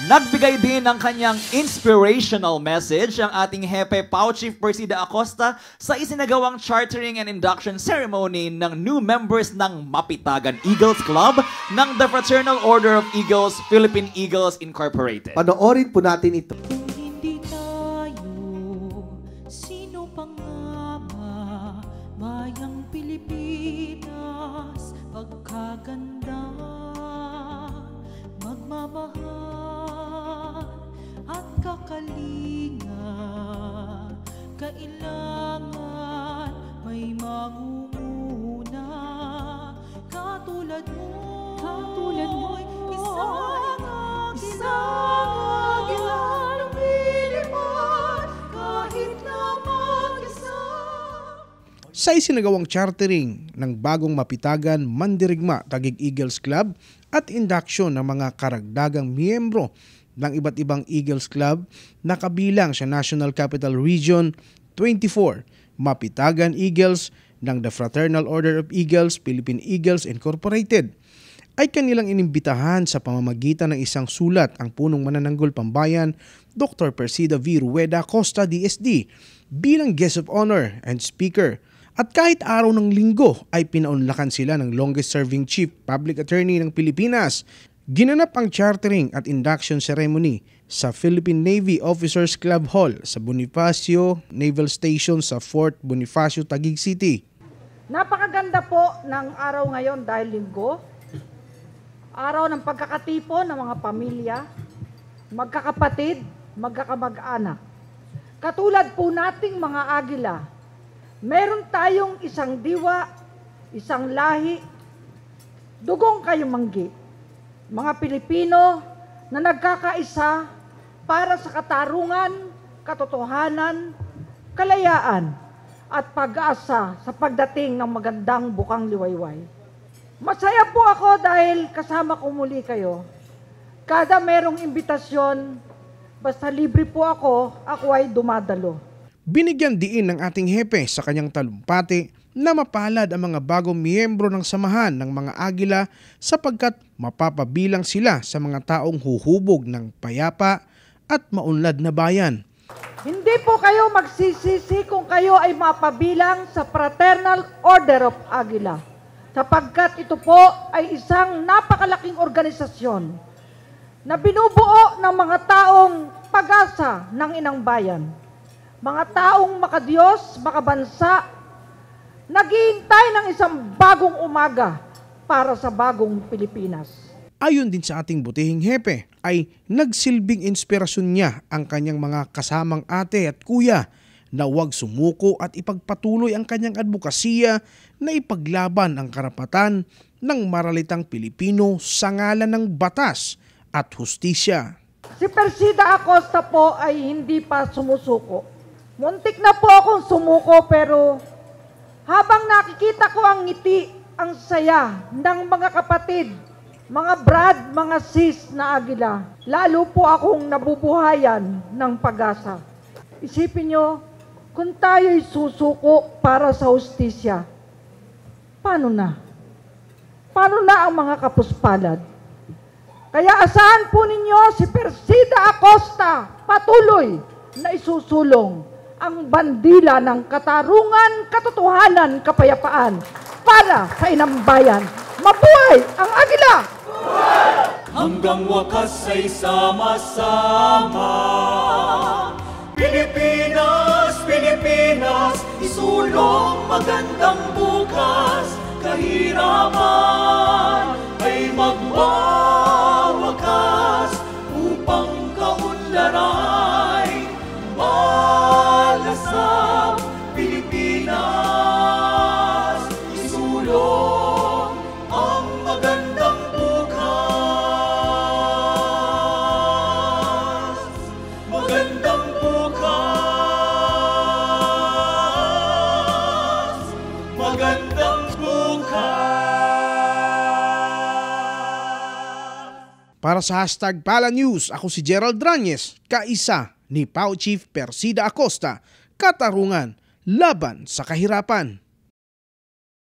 Nagbigay din ng kanyang inspirational message ang ating Hepe Pau Chief Persida Acosta sa isinagawang chartering and induction ceremony ng new members ng Mapitagan Eagles Club ng the Fraternal Order of Eagles, Philippine Eagles Incorporated. Panoorin po natin ito. Hindi tayo, sino pang ama, bayang Pilipinas, pagkaganda, magmamahal at kakalinga, kailangan may mangunguna katulad mo, isang agila ng Pilipan, kahit na mag-isa. Sa isinagawang chartering ng bagong Mapitagan Mandirigma Taguig Eagles Club at induction ng mga karagdagang miyembro ng iba't ibang Eagles Club na kabilang sa National Capital Region 24, Mapitagan Eagles ng the Fraternal Order of Eagles, Philippine Eagles Incorporated, ay kanilang inimbitahan sa pamamagitan ng isang sulat ang punong manananggol pambayan Dr. Persida V. Rueda Acosta DSD bilang guest of honor and speaker. At kahit araw ng linggo ay pinaunlakan sila ng longest serving Chief Public Attorney ng Pilipinas. Ginanap ang chartering at induction ceremony sa Philippine Navy Officers Club Hall sa Bonifacio Naval Station sa Fort Bonifacio, Taguig City. Napakaganda po ng araw ngayon dahil linggo. Araw ng pagkakatipon ng mga pamilya, magkakapatid, magkakamag-anak. Katulad po nating mga agila, meron tayong isang diwa, isang lahi, dugong kayumanggi. Mga Pilipino na nagkakaisa para sa katarungan, katotohanan, kalayaan at pag-asa sa pagdating ng magandang bukang liwayway. Masaya po ako dahil kasama ko muli kayo. Kada merong imbitasyon, basta libre po ako ay dumadalo. Binigyan diin ng ating hepe sa kanyang talumpati na mapalad ang mga bagong miyembro ng samahan ng mga agila sapagkat mapapabilang sila sa mga taong huhubog ng payapa at maunlad na bayan. Hindi po kayo magsisisi kung kayo ay mapabilang sa Fraternal Order of Agila sapagkat ito po ay isang napakalaking organisasyon na binubuo ng mga taong pag-asa ng inang bayan. Mga taong makadiyos, makabansa, naghihintay ng isang bagong umaga para sa bagong Pilipinas. Ayon din sa ating butihing hepe, ay nagsilbing inspirasyon niya ang kanyang mga kasamang ate at kuya na huwag sumuko at ipagpatuloy ang kanyang advokasya na ipaglaban ang karapatan ng maralitang Pilipino sa ngalan ng batas at hustisya. Si Persida Acosta po ay hindi pa sumusuko. Muntik na po akong sumuko pero habang nakikita ko ang ngiti, ang saya ng mga kapatid, mga brad, mga sis na agila, lalo po akong nabubuhayan ng pag-asa. Isipin nyo, kung tayo'y susuko para sa hustisya, paano na? Paano na ang mga kapuspalad? Kaya asahan po ninyo si Persida Acosta patuloy na isusulong ang bandila ng katarungan, katotohanan, kapayapaan para sa inang bayan. Mabuhay ang agila! Hanggang wakas ay sama-sama. Pilipinas, Pilipinas, isulong magandang bukas. Kahirapan ay magwawakas upang kaunlaray malasang Pilipinas. Isulong ang magandang bukas. Magandang bukas. Magandang bukas. Para sa #PalaNews, ako si Gerald Ranyes, kaisa ni Pau Chief Persida Acosta, katarungan laban sa kahirapan.